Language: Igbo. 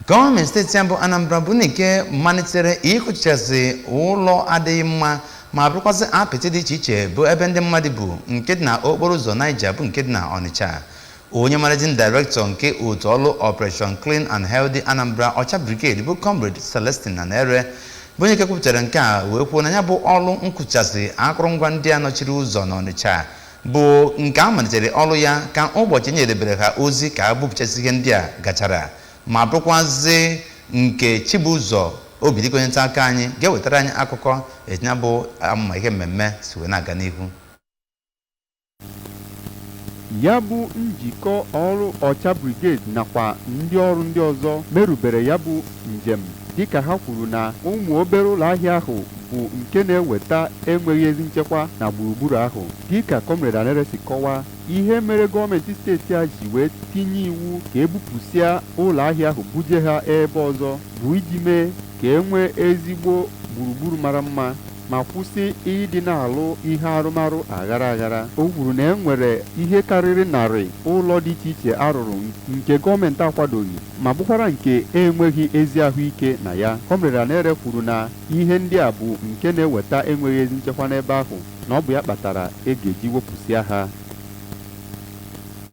Gọọmenti steeti mbụ Anambra bụ nke malitere ịkụchasị ụlọ adịghị mma ma bụrụkwazị apịtị dị iche iche bụ ebe ndị mmadụ bụ nke dị na okporo ụzọ Niger bụ nke dị na Onitsha. Onye managing director nke otu ọrụ Operation Clean and Healthy Anambra Ọcha Brigade bụ Comrade Celestine Nanere bụ onye kwupụtara nke a wee kwuo na ya bụ ọrụ nkụchasị akụrụngwa ndị a nọchiri ụzọ n'Onitsha bụ nke a malitere ọrụ ya ka ụbọchị nyedebere ha ozi ka a bupụchasị ihe ndị a gachara ma bụrụkwazị nke Chibụzọ Obidiko onye nta aka anyị ga-ewetara anyị akụkọ etinya bụ ama ihe mmemme si wee na-aga n'ihu. Ya bụ njikọ ọrụ Ọcha Brigade nakwa ndị ọrụ ndị ọzọ merubere ya bụ njem dịka ha kwuru na ụmụ obere ụlọ ahịa ahụ bụ nke na-eweta enweghị ezi nchekwa na gburugburu ahụ. Dịka Comrade Anere si kọwaa, ihe mere gọọmenti steeti a ji wee tinye iwu ka ebupụsịa ụlọ ahịa ahụ buje ha ebe ọzọ bụ iji mee ka e nwee ezigbo gburugburu mara mma ma kwụsị ịdị na-alụ ihe arụmarụ aghara aghara. O kwuru na enwere ihe karịrị narị ụlọ dị iche iche arụrụ nke gọọmenti akwadoghị ma bụkwara nke enweghị ezi ahụike na ya. Comrade Anere kwuru na ihe ndị a bụ nke na-eweta enweghị ezi nchekwa n'ebe ahụ na ọ bụ ya kpatara e ga-eji wepụsịa ha.